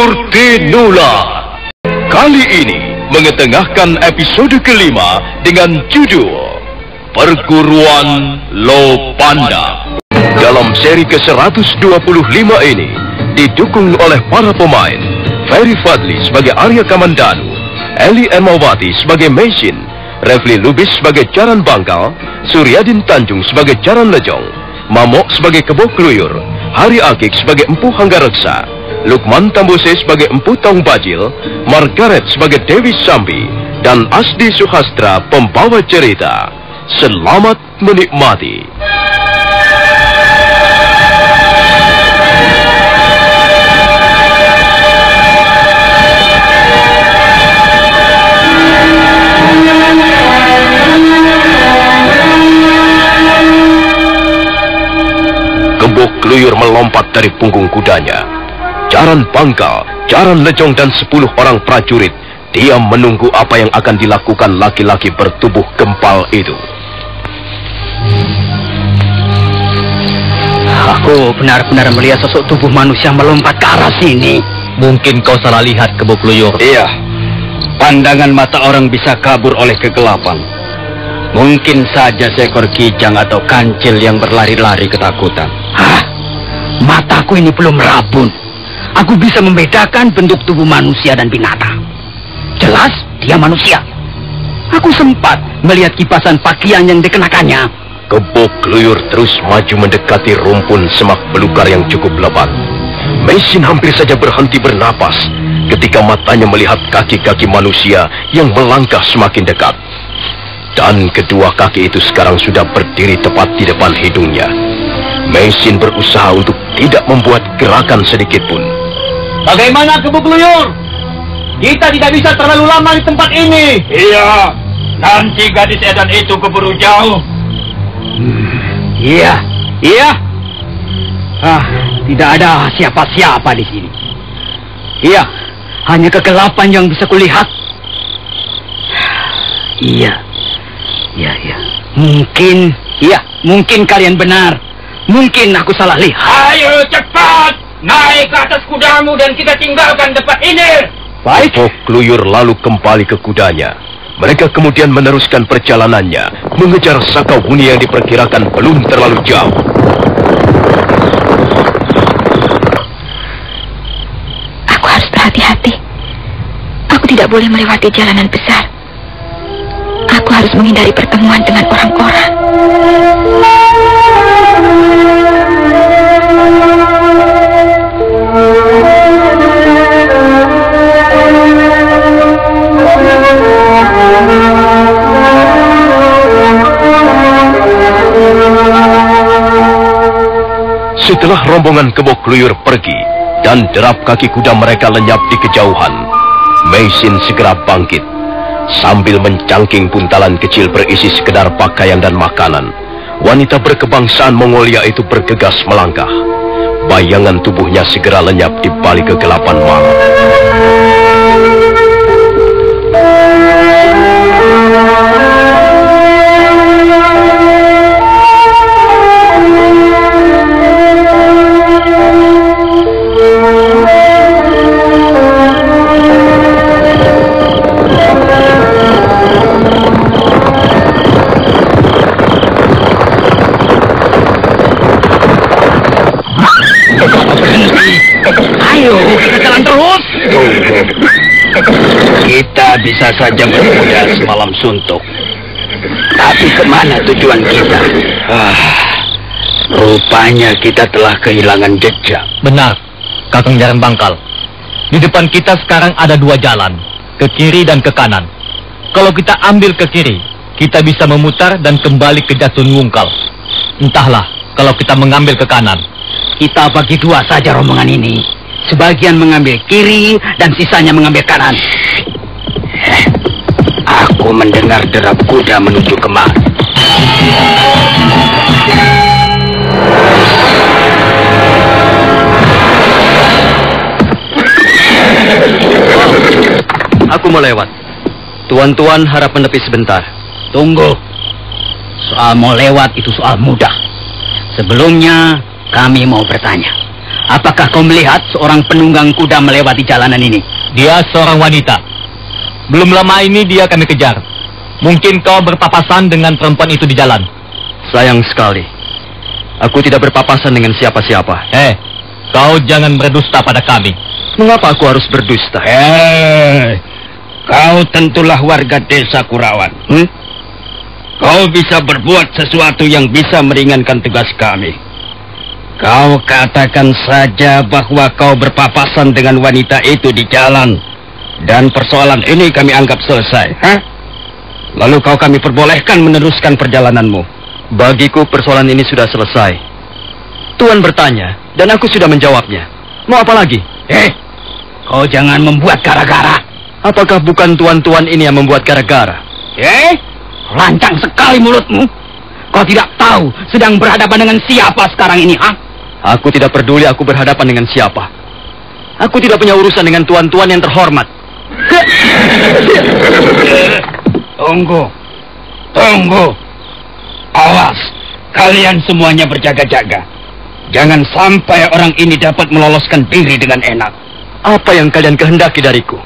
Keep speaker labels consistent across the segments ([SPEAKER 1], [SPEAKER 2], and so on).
[SPEAKER 1] Murtinula. Kali ini mengetengahkan episode kelima dengan judul Perguruan Lopanda. Dalam seri ke-125 ini didukung oleh para pemain Ferry Fadli sebagai Arya Kamandanu, Eli Ermawati sebagai Mesin, Refli Lubis sebagai Jaran Bangkal, Suryadin Tanjung sebagai Jaran Lejong, Mamok sebagai Kebo Kluyur, Hari Akik sebagai Empu Hanggareksa, Lukman Tambose sebagai Empu Tong Bajil, Margaret sebagai Dewi Sambi, dan Asdi Suhastra pembawa cerita. Selamat menikmati. Kebo Kluyur melompat dari punggung kudanya. Jaran Bangkal, Jaran Lejong dan 10 orang prajurit diam menunggu apa yang akan dilakukan laki-laki bertubuh gempal itu.
[SPEAKER 2] Aku benar-benar melihat sosok tubuh manusia melompat ke arah sini.
[SPEAKER 3] Mungkin kau salah lihat, Kebo Kluyur.
[SPEAKER 2] Iya, pandangan mata orang bisa kabur oleh kegelapan. Mungkin saja seekor kijang atau kancil yang berlari-lari ketakutan. Hah? Mataku ini belum rabun. Aku bisa membedakan bentuk tubuh manusia dan binatang. Jelas dia manusia. Aku sempat melihat kipasan pakaian yang dikenakannya.
[SPEAKER 1] Kebo Kluyur terus maju mendekati rumpun semak belukar yang cukup lebat. Mesin hampir saja berhenti bernapas ketika matanya melihat kaki-kaki manusia yang melangkah semakin dekat. Dan kedua kaki itu sekarang sudah berdiri tepat di depan hidungnya. Mesin berusaha untuk tidak membuat gerakan sedikit pun.
[SPEAKER 3] Bagaimana, Kebo Kluyur? Kita tidak bisa terlalu lama di tempat ini.
[SPEAKER 4] Iya, nanti gadis edan itu keburu jauh.
[SPEAKER 2] Iya. Tidak ada siapa-siapa di sini. Iya, hanya kegelapan yang bisa kulihat. Iya. Mungkin kalian benar. Mungkin aku salah lihat.
[SPEAKER 4] Ayo cepat, naik ke atas kudamu dan kita tinggalkan tempat ini.
[SPEAKER 2] Baik.
[SPEAKER 1] Kebo Kluyur lalu kembali ke kudanya. Mereka kemudian meneruskan perjalanannya, mengejar Sakawuni yang diperkirakan belum terlalu jauh.
[SPEAKER 5] Aku harus berhati-hati. Aku tidak boleh melewati jalanan besar. Aku harus menghindari pertemuan dengan orang-orang.
[SPEAKER 1] Setelah rombongan Kebo Kluyur pergi dan derap kaki kuda mereka lenyap di kejauhan, Mesin segera bangkit. Sambil mencangking buntalan kecil berisi sekedar pakaian dan makanan, wanita berkebangsaan Mongolia itu bergegas melangkah. Bayangan tubuhnya segera lenyap di balik kegelapan malam.
[SPEAKER 2] Ayo, kita jalan terus. Kita bisa saja berkuda semalam suntuk. Tapi kemana tujuan kita? Rupanya kita telah kehilangan jejak.
[SPEAKER 3] Benar, Kakang Jaran Bangkal. Di depan kita sekarang ada 2 jalan, ke kiri dan ke kanan. Kalau kita ambil ke kiri, kita bisa memutar dan kembali ke Jatun Wungkal. Entahlah, kalau kita mengambil ke kanan.
[SPEAKER 2] Kita bagi 2 saja rombongan ini. Sebagian mengambil kiri dan sisanya mengambil kanan. Aku mendengar derap kuda menuju kemari.
[SPEAKER 3] Aku mau lewat. Tuan-tuan harap menepi sebentar.
[SPEAKER 2] Tunggu. Soal mau lewat itu soal mudah. Sebelumnya kami mau bertanya. Apakah kau melihat seorang penunggang kuda melewati jalanan ini?
[SPEAKER 3] Dia seorang wanita. Belum lama ini dia kami kejar. Mungkin kau berpapasan dengan perempuan itu di jalan.
[SPEAKER 2] Sayang sekali. Aku tidak berpapasan dengan siapa-siapa.
[SPEAKER 3] Kau jangan berdusta pada kami.
[SPEAKER 2] Mengapa aku harus berdusta?
[SPEAKER 4] Kau tentulah warga desa Kurawan. Kau bisa berbuat sesuatu yang bisa meringankan tugas kami. Kau katakan saja bahwa kau berpapasan dengan wanita itu di jalan. Dan persoalan ini kami anggap selesai. Lalu kami perbolehkan meneruskan perjalananmu.
[SPEAKER 2] Bagiku persoalan ini sudah selesai. Tuan bertanya, dan aku sudah menjawabnya. Mau apa lagi?
[SPEAKER 4] Kau jangan membuat gara-gara.
[SPEAKER 2] Apakah bukan tuan-tuan ini yang membuat gara-gara?
[SPEAKER 4] Lancang sekali mulutmu. Kau tidak tahu sedang berhadapan dengan siapa sekarang ini,
[SPEAKER 2] Aku tidak peduli aku berhadapan dengan siapa. Aku tidak punya urusan dengan tuan-tuan yang terhormat.
[SPEAKER 4] Tunggu. Awas, kalian semuanya berjaga-jaga. Jangan sampai orang ini dapat meloloskan diri dengan enak.
[SPEAKER 2] Apa yang kalian kehendaki dariku?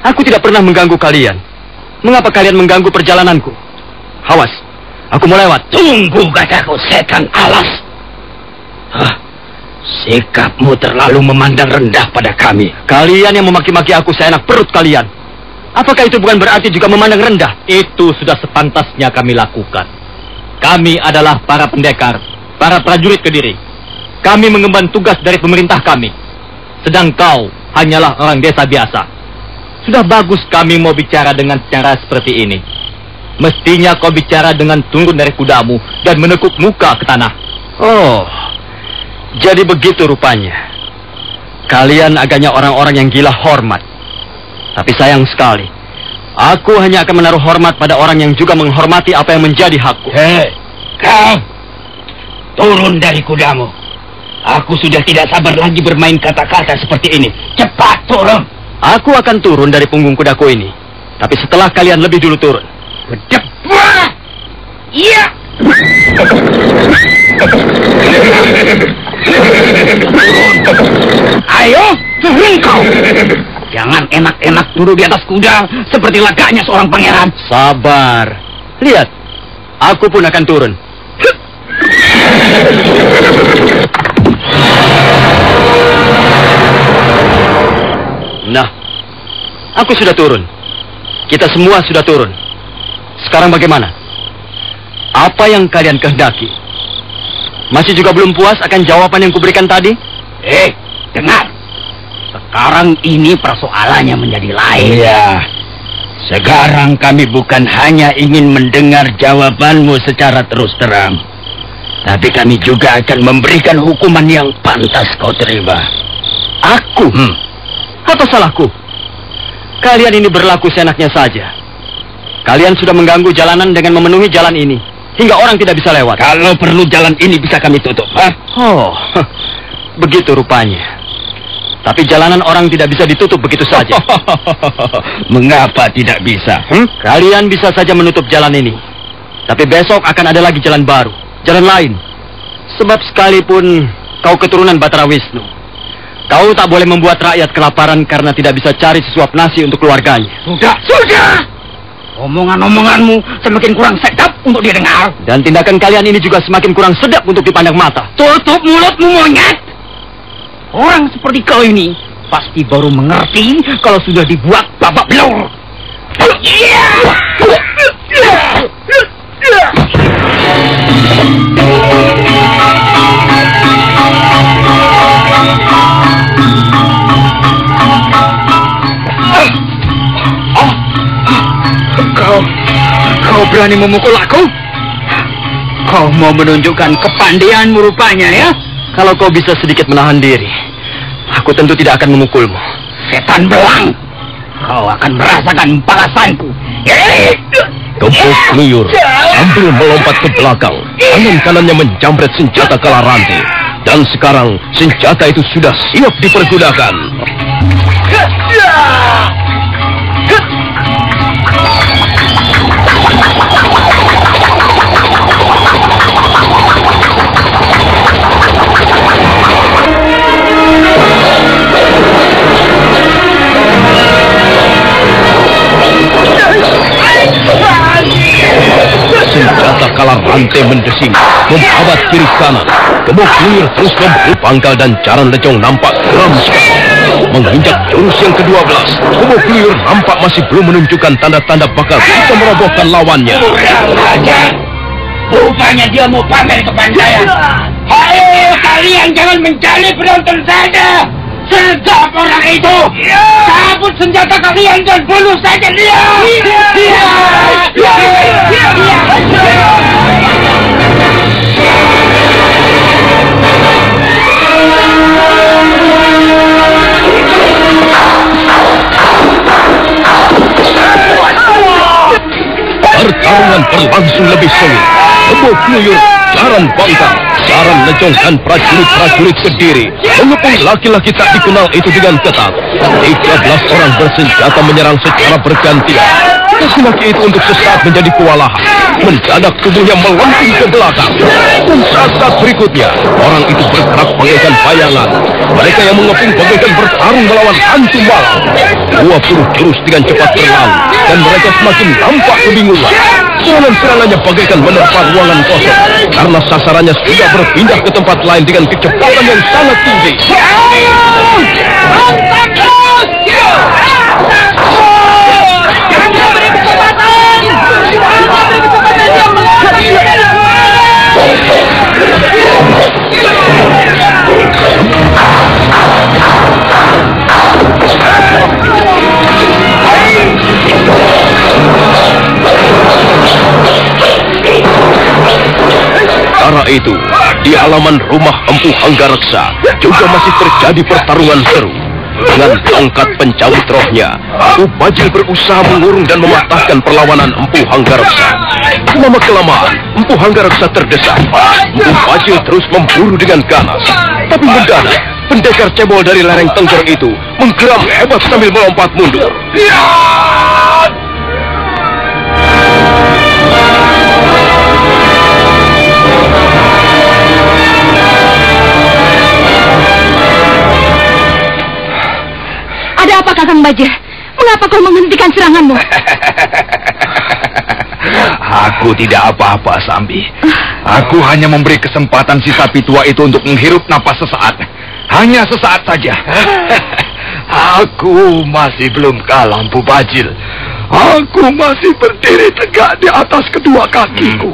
[SPEAKER 2] Aku tidak pernah mengganggu kalian. Mengapa kalian mengganggu perjalananku? Awas, aku mau lewat.
[SPEAKER 4] Tunggu, kataku, setan alas. Sikapmu terlalu memandang rendah pada kami.
[SPEAKER 2] Kalian yang memaki-maki aku seenak perut kalian. Apakah itu bukan berarti juga memandang rendah?
[SPEAKER 3] Itu sudah sepantasnya kami lakukan. Kami adalah para pendekar, para prajurit Kediri. Kami mengemban tugas dari pemerintah kami. Sedang kau hanyalah orang desa biasa. Sudah bagus kami mau bicara dengan cara seperti ini. Mestinya kau bicara dengan turun dari kudamu dan menekuk muka ke tanah.
[SPEAKER 2] Oh, jadi begitu rupanya. Kalian agaknya orang-orang yang gila hormat. Tapi sayang sekali, aku hanya akan menaruh hormat pada orang yang juga menghormati apa yang menjadi hakku.
[SPEAKER 4] Kau turun dari kudamu. Aku sudah tidak sabar lagi bermain kata-kata seperti ini. Cepat turun.
[SPEAKER 2] Aku akan turun dari punggung kudaku ini. Tapi setelah kalian lebih dulu turun.
[SPEAKER 4] Cepat. Iya. Ayo, turun kau. Jangan enak-enak duduk di atas kuda seperti lagaknya seorang pangeran.
[SPEAKER 2] Sabar. Lihat, aku pun akan turun. Nah, aku sudah turun. Kita semua sudah turun. Sekarang bagaimana? Apa yang kalian kehendaki? Masih juga belum puas akan jawaban yang kuberikan tadi?
[SPEAKER 4] Dengar. Sekarang ini persoalannya menjadi lain. Iya. Sekarang kami bukan hanya ingin mendengar jawabanmu secara terus terang. Tapi kami juga akan memberikan hukuman yang pantas kau terima.
[SPEAKER 2] Aku? Apa salahku? Kalian ini berlaku seenaknya saja. Kalian sudah mengganggu jalanan dengan memenuhi jalan ini. Hingga orang tidak bisa lewat.
[SPEAKER 4] Kalau perlu jalan ini bisa kami tutup.
[SPEAKER 2] Oh, begitu rupanya. Tapi jalanan orang tidak bisa ditutup begitu saja.
[SPEAKER 4] Mengapa tidak bisa?
[SPEAKER 2] Kalian bisa saja menutup jalan ini. Tapi besok akan ada lagi jalan baru. Jalan lain. Sebab sekalipun kau keturunan Batara Wisnu, kau tak boleh membuat rakyat kelaparan karena tidak bisa cari sesuap nasi untuk keluarganya.
[SPEAKER 4] Sudah! Omongan-omonganmu semakin kurang sedap untuk didengar.
[SPEAKER 2] Dan tindakan kalian ini juga semakin kurang sedap untuk dipandang mata.
[SPEAKER 4] Tutup mulutmu, monyet! Orang seperti kau ini pasti baru mengerti kalau sudah dibuat babak belur. Kau berani memukul aku? Kau mau menunjukkan kepandaianmu rupanya, ya?
[SPEAKER 2] Kalau kau bisa sedikit menahan diri, aku tentu tidak akan memukulmu.
[SPEAKER 4] Setan belang, kau akan merasakan balasanku.
[SPEAKER 1] Gembok keluyur, sambil melompat ke belakang. Tangan kanannya menjamret senjata Kalaranti. Dan sekarang senjata itu sudah siap dipergunakan. rantai mendesing, membabat kiri kanan. Gemuk-guyur terus memburu pangkal dan Jaran Lecong nampak geram sekali. Menginjak jurus yang ke-12, Gemuk-guyur nampak masih belum menunjukkan tanda-tanda bakal bisa merobohkan lawannya.
[SPEAKER 4] Rupanya dia mau pamer kepandaian. Ayo kalian jangan mencari penonton saja. Sergap orang itu. Cabut senjata kalian dan bunuh saja dia.
[SPEAKER 1] Pertarungan berlangsung lebih sengit. Gemuk-guyur, Jaran Bangkal, Jaran Lecong dan prajurit-prajurit Kediri mengepung laki-laki tak dikenal itu dengan ketat. 13 orang bersenjata menyerang secara bergantian. Laki-laki itu untuk sesaat menjadi kewalahan. Mendadak tubuhnya melempung ke belakang. Dan saat berikutnya, orang itu bergerak bagaikan bayangan. Mereka yang mengepung bagaikan bertarung melawan hantu malam. 20 jurus dengan cepat berlalu, dan mereka semakin nampak kebingungan. Serangan-serangannya bagaikan menerpa ruangan kosong, karena sasarannya sudah berpindah ke tempat lain dengan kecepatan yang sangat tinggi. Kala itu, di halaman rumah Empu Hanggareksa juga masih terjadi pertarungan seru. Dengan tongkat pencabut rohnya, Empu Bajil berusaha mengurung dan mematahkan perlawanan Empu Hanggareksa. Lama-kelamaan, Empu Hanggareksa terdesak. Empu Bajil terus memburu dengan ganas. Tapi mendadak, pendekar cebol dari lereng Tengger itu menggeram hebat sambil melompat mundur.
[SPEAKER 5] Ada apa, Kakang Bajil? Mengapa kau menghentikan seranganmu?
[SPEAKER 2] Aku tidak apa-apa, Sambi. Aku hanya memberi kesempatan si sapi tua itu untuk menghirup napas sesaat. Hanya sesaat saja. Aku masih belum kalah, Empu Bajil. Aku masih berdiri tegak di atas kedua kakiku.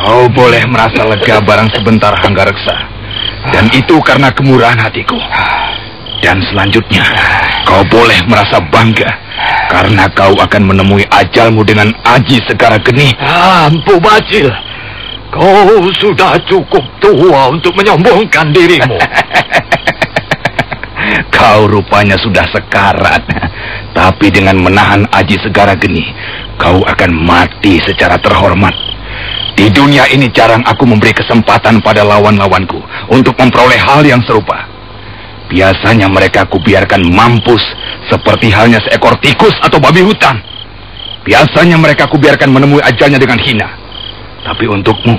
[SPEAKER 2] Kau boleh merasa lega barang sebentar, Hanggareksa. Dan itu karena kemurahan hatiku. Dan selanjutnya, kau boleh merasa bangga karena kau akan menemui ajalmu dengan Aji Segara Geni. Empu Bajil, kau sudah cukup tua untuk menyombongkan dirimu. Kau rupanya sudah sekarat, tapi dengan menahan Aji Segara Geni, kau akan mati secara terhormat. Di dunia ini jarang aku memberi kesempatan pada lawan-lawanku untuk memperoleh hal yang serupa. Biasanya mereka kubiarkan mampus seperti halnya seekor tikus atau babi hutan. Biasanya mereka kubiarkan menemui ajalnya dengan hina. Tapi untukmu,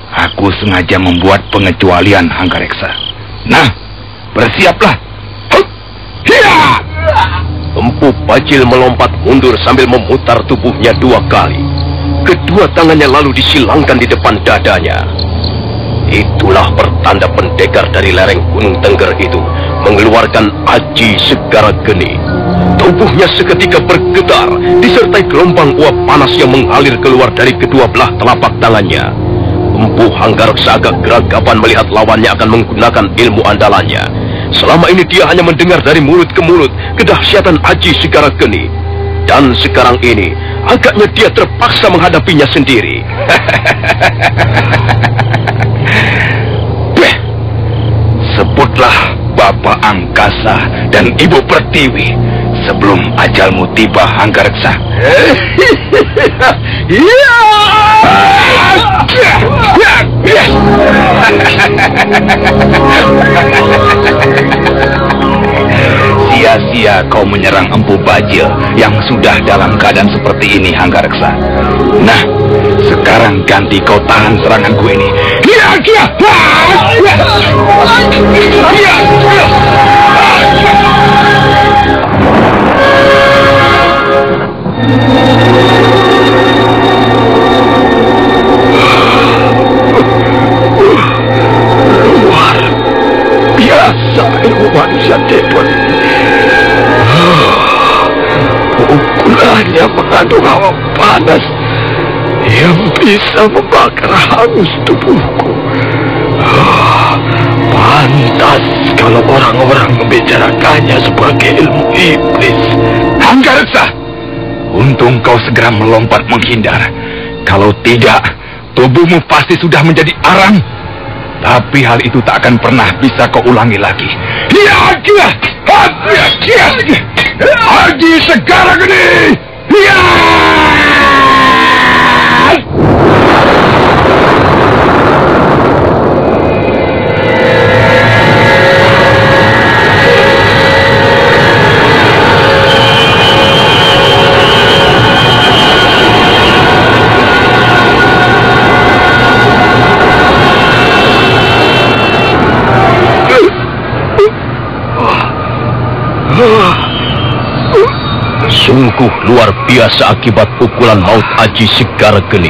[SPEAKER 2] aku sengaja membuat pengecualian, Hanggareksa. Nah, bersiaplah.
[SPEAKER 1] Empu Bajil melompat mundur sambil memutar tubuhnya 2 kali. Kedua tangannya lalu disilangkan di depan dadanya. Itulah pertanda pendekar dari lereng Gunung Tengger itu mengeluarkan Aji Segara Geni. Tubuhnya seketika bergetar, disertai gelombang uap panas yang mengalir keluar dari kedua belah telapak tangannya. Empu Hanggareksa agak geragapan melihat lawannya akan menggunakan ilmu andalannya. Selama ini dia hanya mendengar dari mulut ke mulut kedahsyatan Aji Segara Geni. Dan sekarang ini, agaknya dia terpaksa menghadapinya sendiri.
[SPEAKER 2] Sebutlah Bapak Angkasa dan Ibu Pertiwi sebelum ajalmu tiba, Hanggareksa. Sia-sia kau menyerang Empu Bajil yang sudah dalam keadaan seperti ini, Hanggareksa. Nah, sekarang ganti kau tahan seranganku ini.
[SPEAKER 6] Satepon. Pukulannya mengandung hawa panas yang bisa membakar hangus tubuhku. Pantas kalau orang-orang membicarakannya sebagai ilmu iblis.
[SPEAKER 7] Anggareksa, untung kau segera melompat menghindar. Kalau tidak, tubuhmu pasti sudah menjadi arang. Tapi hal itu tak akan pernah bisa kau ulangi lagi. Agi Segara Geni!
[SPEAKER 1] Sungguh luar biasa akibat pukulan maut Aji Segara Geni.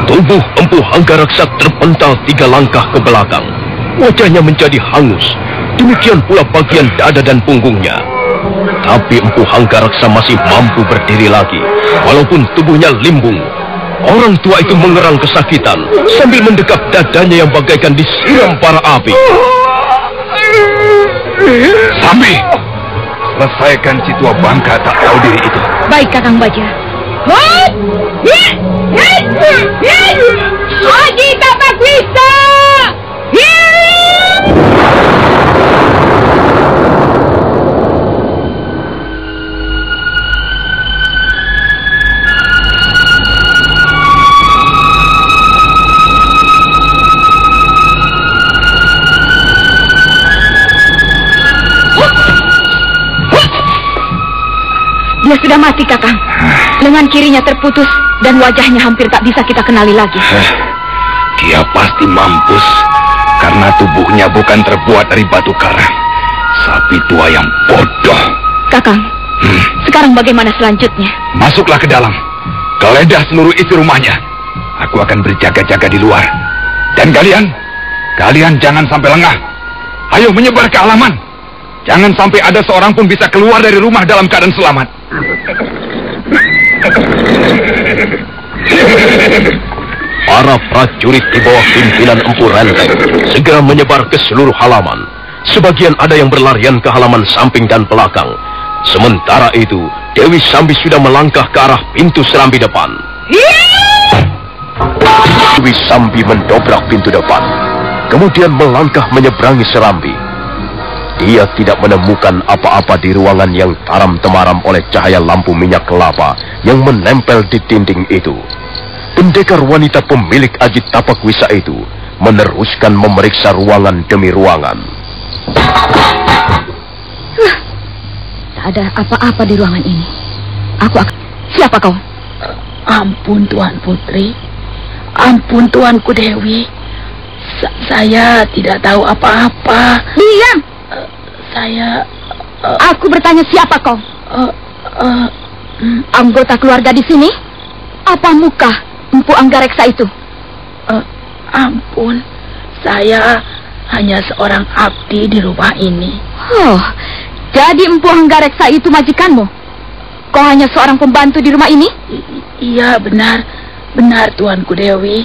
[SPEAKER 1] Tubuh Empu Hanggareksa terpental 3 langkah ke belakang. Wajahnya menjadi hangus. Demikian pula bagian dada dan punggungnya. Tapi Empu Hanggareksa masih mampu berdiri lagi, walaupun tubuhnya limbung. Orang tua itu mengerang kesakitan sambil mendekap dadanya yang bagaikan disiram para api.
[SPEAKER 7] Sambi, selesaikan si tua bangka tak tahu diri itu.
[SPEAKER 5] Baik, Kakang Baja. Aji Tapak Wisa! Dia sudah mati, Kakang. Lengan kirinya terputus dan wajahnya hampir tak bisa kita kenali lagi.
[SPEAKER 7] Dia pasti mampus karena tubuhnya bukan terbuat dari batu karang. Sapi tua yang bodoh.
[SPEAKER 5] Kakang, sekarang bagaimana selanjutnya?
[SPEAKER 7] Masuklah ke dalam. Geledah seluruh isi rumahnya. Aku akan berjaga-jaga di luar. Dan kalian jangan sampai lengah. Ayo menyebar ke halaman. Jangan sampai ada seorang pun bisa keluar dari rumah dalam keadaan selamat.
[SPEAKER 1] Para prajurit di bawah pimpinan Empu Renteng segera menyebar ke seluruh halaman. Sebagian ada yang berlarian ke halaman samping dan belakang. Sementara itu, Dewi Sambi sudah melangkah ke arah pintu serambi depan. Dewi Sambi mendobrak pintu depan, kemudian melangkah menyeberangi serambi. Dia tidak menemukan apa-apa di ruangan yang taram-temaram oleh cahaya lampu minyak kelapa yang menempel di dinding itu. Pendekar wanita pemilik Aji Tapak Wisa itu meneruskan memeriksa ruangan demi ruangan.
[SPEAKER 5] Tak ada apa-apa di ruangan ini. Siapa kau?
[SPEAKER 8] Ampun, Tuan Putri. Ampun, Tuanku Dewi. Saya tidak tahu apa-apa.
[SPEAKER 5] Diam!
[SPEAKER 8] Aku
[SPEAKER 5] bertanya siapa kau? Anggota keluarga di sini? Apa muka Empu Hanggareksa itu?
[SPEAKER 8] Ampun, saya hanya seorang abdi di rumah ini.
[SPEAKER 5] Oh, jadi Empu Hanggareksa itu majikanmu? Kau hanya seorang pembantu di rumah ini?
[SPEAKER 8] Iya, benar Tuanku Dewi.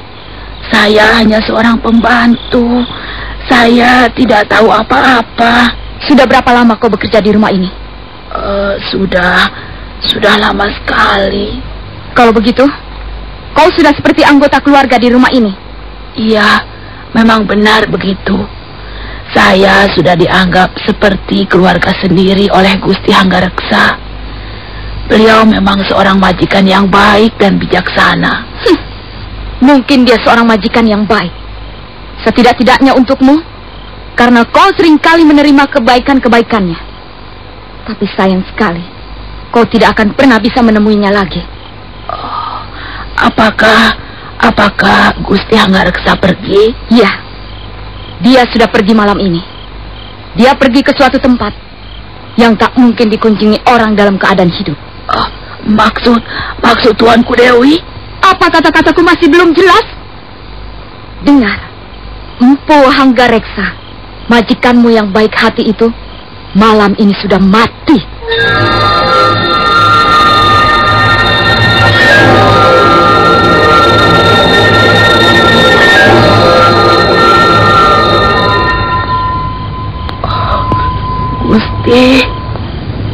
[SPEAKER 8] Saya hanya seorang pembantu. Saya tidak tahu apa-apa.
[SPEAKER 5] Sudah berapa lama kau bekerja di rumah ini?
[SPEAKER 8] Sudah lama sekali.
[SPEAKER 5] Kalau begitu, kau sudah seperti anggota keluarga di rumah ini?
[SPEAKER 8] Iya, memang benar begitu. Saya sudah dianggap seperti keluarga sendiri oleh Gusti Hanggareksa. Beliau memang seorang majikan yang baik dan bijaksana.
[SPEAKER 5] Mungkin dia seorang majikan yang baik. Setidak-tidaknya untukmu, karena kau seringkali menerima kebaikan-kebaikannya. Tapi sayang sekali, kau tidak akan pernah bisa menemuinya lagi.
[SPEAKER 8] Apakah Gusti Hanggareksa pergi?
[SPEAKER 5] Ya, dia sudah pergi malam ini. Dia pergi ke suatu tempat yang tak mungkin dikunjungi orang dalam keadaan hidup.
[SPEAKER 8] Maksud Tuanku Dewi?
[SPEAKER 5] Apa kata-kataku masih belum jelas? Dengar, Empu Hanggareksa, majikanmu yang baik hati itu, malam ini sudah mati.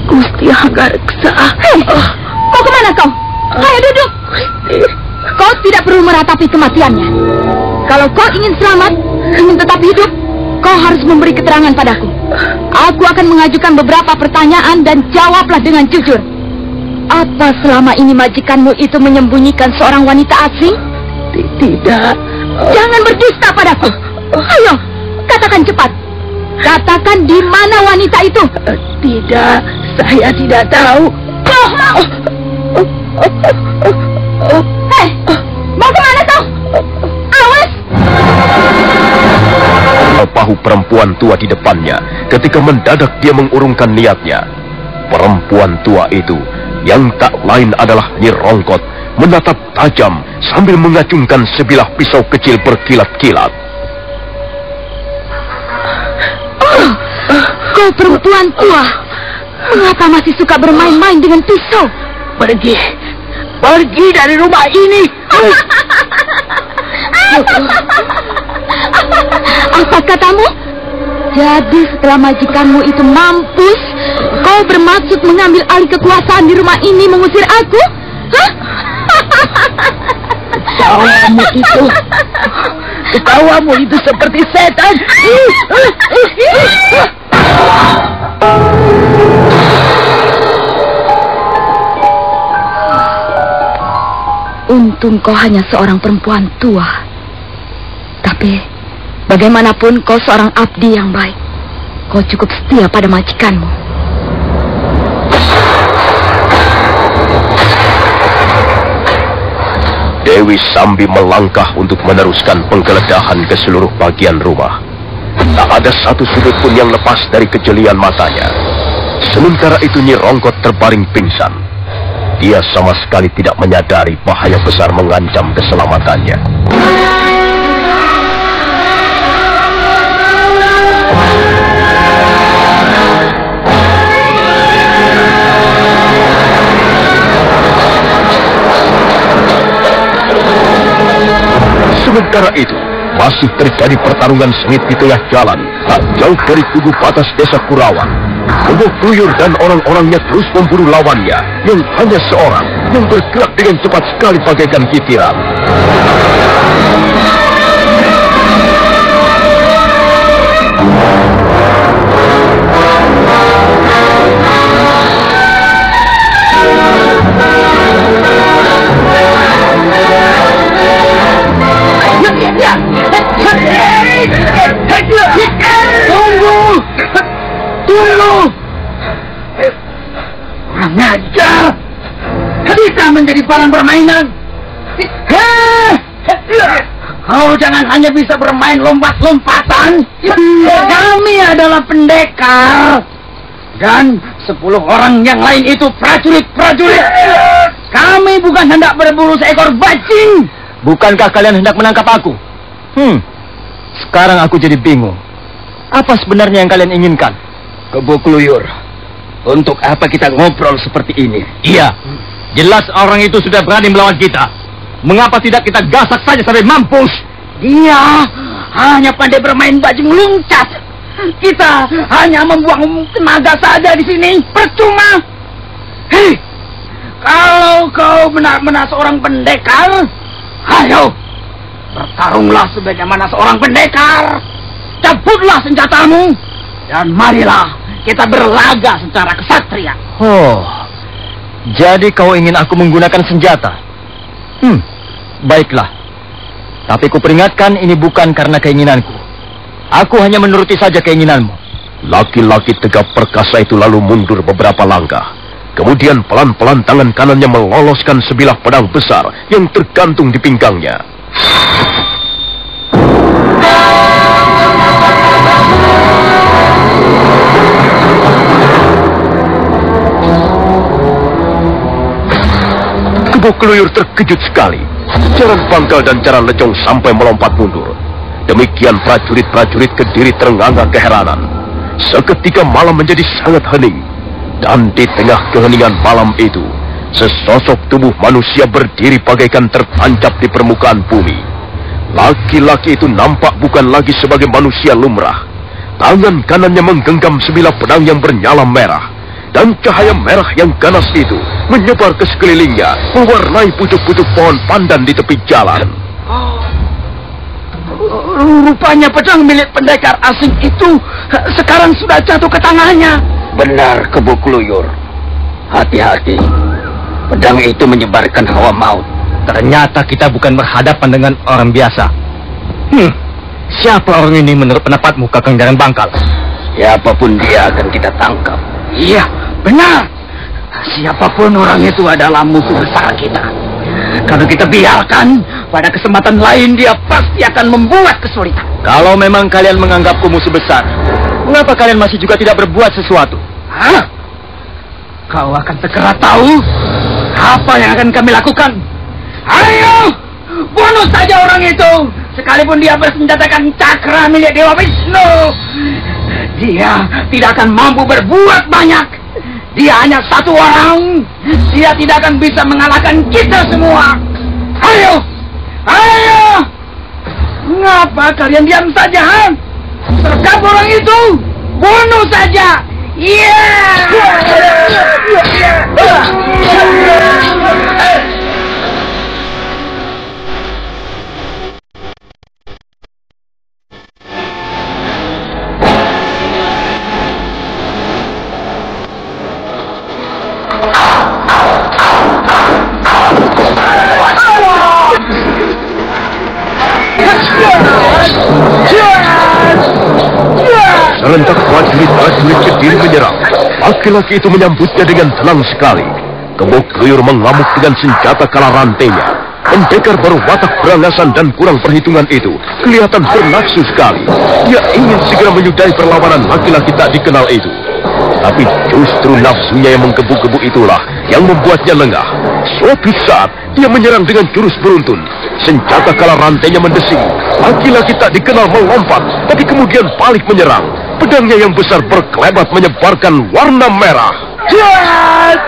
[SPEAKER 8] Gusti Hanggareksa.
[SPEAKER 5] Hei, mau kemana kau? Ayo duduk.
[SPEAKER 8] Gusti.
[SPEAKER 5] Kau tidak perlu meratapi kematiannya. Kalau kau ingin selamat, ingin tetap hidup, kau harus memberi keterangan padaku. Aku akan mengajukan beberapa pertanyaan dan jawablah dengan jujur. Apa selama ini majikanmu itu menyembunyikan seorang wanita asing?
[SPEAKER 8] Tidak.
[SPEAKER 5] Jangan berdusta padaku. Ayo, katakan cepat. Katakan di mana wanita itu?
[SPEAKER 8] Tidak, saya tidak tahu.
[SPEAKER 5] Hei, mau kemana kau? Awas!
[SPEAKER 1] Bahu perempuan tua di depannya ketika mendadak dia mengurungkan niatnya. Perempuan tua itu yang tak lain adalah Nyi Rongkot menatap tajam sambil mengacungkan sebilah pisau kecil berkilat-kilat.
[SPEAKER 5] Kau perempuan tua, mengapa masih suka bermain-main dengan pisau?
[SPEAKER 8] Pergi dari rumah ini.
[SPEAKER 5] Apa katamu? Jadi setelah majikanmu itu mampus, kau bermaksud mengambil alih kekuasaan di rumah ini, mengusir aku? Hah?
[SPEAKER 8] Ketawamu itu seperti setan.
[SPEAKER 5] Untung kau hanya seorang perempuan tua. Tapi bagaimanapun kau seorang abdi yang baik. Kau cukup setia pada majikanmu.
[SPEAKER 1] Dewi Sambi melangkah untuk meneruskan penggeledahan ke seluruh bagian rumah. Tak ada satu sudut pun yang lepas dari kejelian matanya. Sementara itu Nyi Rongkot terbaring pingsan. Dia sama sekali tidak menyadari bahaya besar mengancam keselamatannya. Sementara itu, masih terjadi pertarungan sengit di tengah jalan, tak jauh dari tugu batas desa Kurawan. Bobo Kluyur dan orang-orangnya terus memburu lawannya, yang hanya seorang, yang bergerak dengan cepat sekali bagaikan kitiran.
[SPEAKER 8] Tunggu! Kurang ajar! Kita menjadi barang permainan! Kau jangan hanya bisa bermain lompat-lompatan! Kami adalah pendekar! Dan 10 orang yang lain itu prajurit-prajurit! Kami bukan hendak berburu seekor bajing!
[SPEAKER 3] Bukankah kalian hendak menangkap aku? Sekarang aku jadi bingung. Apa sebenarnya yang kalian inginkan?
[SPEAKER 4] Kebo Kluyur, untuk apa kita ngobrol seperti ini?
[SPEAKER 3] Iya, jelas orang itu sudah berani melawan kita. Mengapa tidak kita gasak saja sampai mampus?
[SPEAKER 8] Dia hanya pandai bermain bajing loncat. Kita hanya membuang tenaga saja di sini, percuma. Hei, kalau kau benar-benar seorang pendekar, ayo bertarunglah sebagaimana seorang pendekar. Cabutlah senjatamu dan marilah kita berlaga secara kesatria.
[SPEAKER 3] Oh, jadi kau ingin aku menggunakan senjata? Baiklah. Tapi kuperingatkan ini bukan karena keinginanku. Aku hanya menuruti saja keinginanmu.
[SPEAKER 1] Laki-laki tegap perkasa itu lalu mundur beberapa langkah. Kemudian pelan-pelan tangan kanannya meloloskan sebilah pedang besar yang tergantung di pinggangnya. Kebo Kluyur terkejut sekali. Jaran Bangkal dan Jaran Lecong sampai melompat mundur. Demikian prajurit-prajurit Kediri terengah-engah keheranan. seketika malam menjadi sangat hening. Dan di tengah keheningan malam itu, sesosok tubuh manusia berdiri bagaikan tertancap di permukaan bumi. Laki-laki itu nampak bukan lagi sebagai manusia lumrah. Tangan kanannya menggenggam sebilah pedang yang bernyala merah. Dan cahaya merah yang ganas itu menyebar ke sekelilingnya, mewarnai pucuk-pucuk pohon pandan di tepi jalan.
[SPEAKER 4] Rupanya pedang milik pendekar asing itu sekarang sudah jatuh ke tangannya.
[SPEAKER 2] Benar, Kebo Kluyur. Hati-hati. Pedang itu menyebarkan hawa maut.
[SPEAKER 3] Ternyata kita bukan berhadapan dengan orang biasa. Siapa orang ini menurut pendapatmu, Kakang Jaran Bangkal?
[SPEAKER 2] Siapapun dia akan kita tangkap.
[SPEAKER 4] Iya, benar. Siapapun orang itu adalah musuh besar kita. Kalau kita biarkan, pada kesempatan lain dia pasti akan membuat kesulitan.
[SPEAKER 3] Kalau memang kalian menganggapku musuh besar, mengapa kalian masih juga tidak berbuat sesuatu?
[SPEAKER 4] Hah? Kau akan segera tahu apa yang akan kami lakukan. Ayo, bunuh saja orang itu, sekalipun dia bersenjatakan cakra milik Dewa Wisnu. Dia tidak akan mampu berbuat banyak. Dia hanya satu orang. Dia tidak akan bisa mengalahkan kita semua. Ayo, ayo. Ngapa kalian diam saja? Ha? Sergap orang itu, bunuh saja. Iya.
[SPEAKER 1] Serentak prajurit-prajurit berdiri menyerang. Laki-laki itu menyambutnya dengan tenang sekali. Kebo Kluyur mengamuk dengan senjata kala rantainya. Pendekar baru watak berangasan dan kurang perhitungan itu kelihatan bernafsu sekali. Dia ingin segera menyudahi perlawanan laki-laki tak dikenal itu. Tapi justru nafsunya yang menggebu-gebu itulah yang membuatnya lengah. Suatu saat dia menyerang dengan jurus beruntun. Senjata kala rantainya mendesing. Laki-laki tak dikenal melompat, tapi kemudian balik menyerang. Pedangnya yang besar berkelebat menyebarkan warna merah. Jet!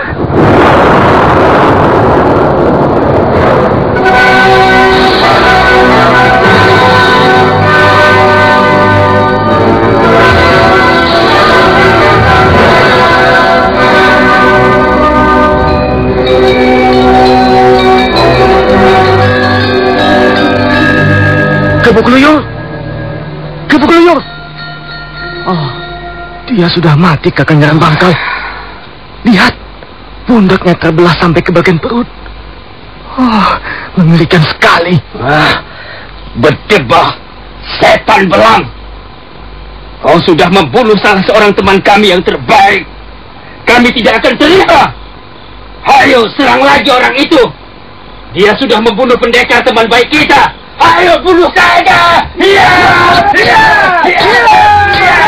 [SPEAKER 6] Kebo Kluyur! Kebo Kluyur! Oh, dia sudah mati, Kakang Jaran Bangkal. Lihat, pundaknya terbelah sampai ke bagian perut. Oh, mengerikan sekali.
[SPEAKER 4] Berdebah, setan belang. Kau sudah membunuh salah seorang teman kami yang terbaik. Kami tidak akan terima. Ayo, serang lagi orang itu. Dia sudah membunuh pendekar teman baik kita. Ayo, bunuh saja. Iya, iya, iya, iya.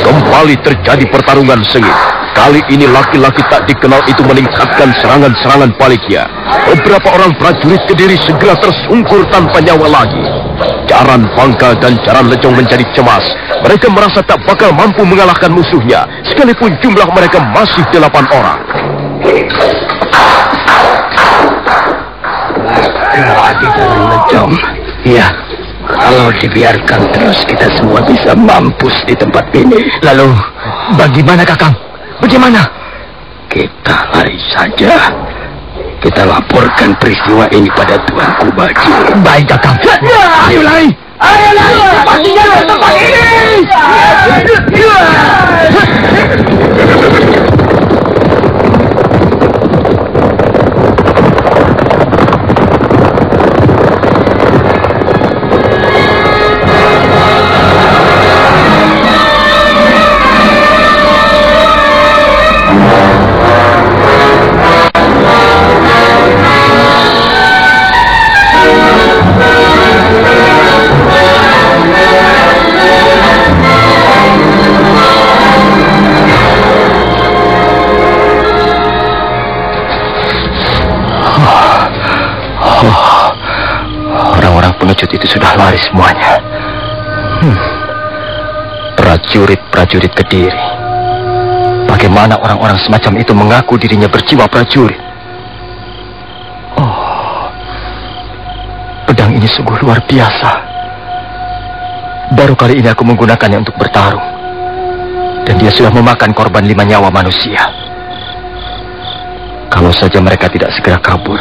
[SPEAKER 1] Kembali terjadi pertarungan sengit. Kali ini laki-laki tak dikenal itu meningkatkan serangan-serangan baliknya. Beberapa orang prajurit Kediri segera tersungkur tanpa nyawa lagi. Jaran Bangkal dan Jaran Lecong menjadi cemas. Mereka merasa tak bakal mampu mengalahkan musuhnya, sekalipun jumlah mereka masih 8 orang.
[SPEAKER 2] Lagi Jaran Lecong. Iya. Kalau dibiarkan terus kita semua bisa mampus di tempat ini.
[SPEAKER 6] Lalu, bagaimana Kakang? Bagaimana?
[SPEAKER 2] Kita lari saja. Kita laporkan peristiwa ini pada Tuanku Bajil.
[SPEAKER 6] Baik Kakang. Ayo lari!
[SPEAKER 4] Ayo lari! Pastinya ke tempat ini!
[SPEAKER 6] berlari semuanya. Prajurit-prajurit Kediri. Bagaimana orang-orang semacam itu mengaku dirinya berjiwa prajurit? Oh, pedang ini sungguh luar biasa. Baru kali ini aku menggunakannya untuk bertarung. Dan dia sudah memakan korban 5 nyawa manusia. Kalau saja mereka tidak segera kabur,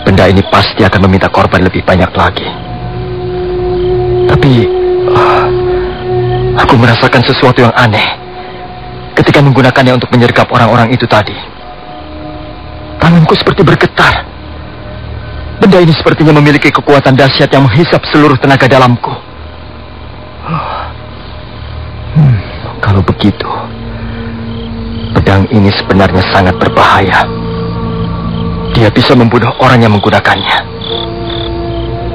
[SPEAKER 6] benda ini pasti akan meminta korban lebih banyak lagi. Tapi aku merasakan sesuatu yang aneh ketika menggunakannya untuk menyergap orang-orang itu tadi. Tanganku seperti bergetar. Benda ini sepertinya memiliki kekuatan dahsyat yang menghisap seluruh tenaga dalamku. Kalau begitu, pedang ini sebenarnya sangat berbahaya. Dia bisa membunuh orang yang menggunakannya.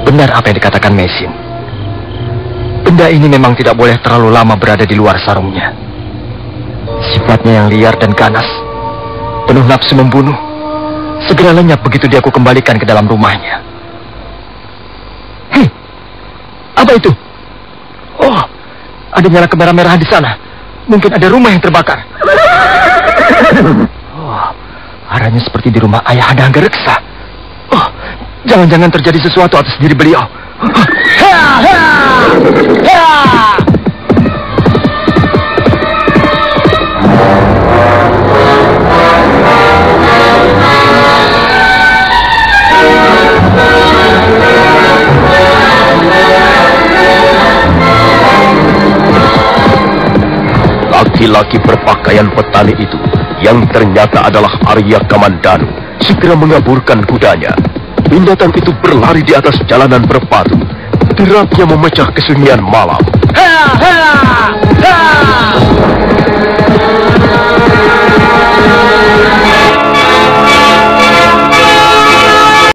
[SPEAKER 6] Benar apa yang dikatakan Mesin. Benda ini memang tidak boleh terlalu lama berada di luar sarungnya. Sifatnya yang liar dan ganas, penuh nafsu membunuh, segera lenyap begitu dia aku kembalikan ke dalam rumahnya. Hei, apa itu? Oh, ada nyala kemerah-merahan di sana. Mungkin ada rumah yang terbakar. Oh, arahnya seperti di rumah Ayahanda Hanggareksa. Oh, jangan-jangan terjadi sesuatu atas diri beliau.
[SPEAKER 1] Laki-laki berpakaian petani itu, yang ternyata adalah Arya Kamandanu, segera mengaburkan kudanya. Binatang itu berlari di atas jalanan berbatu. Derapnya memecah kesunyian malam.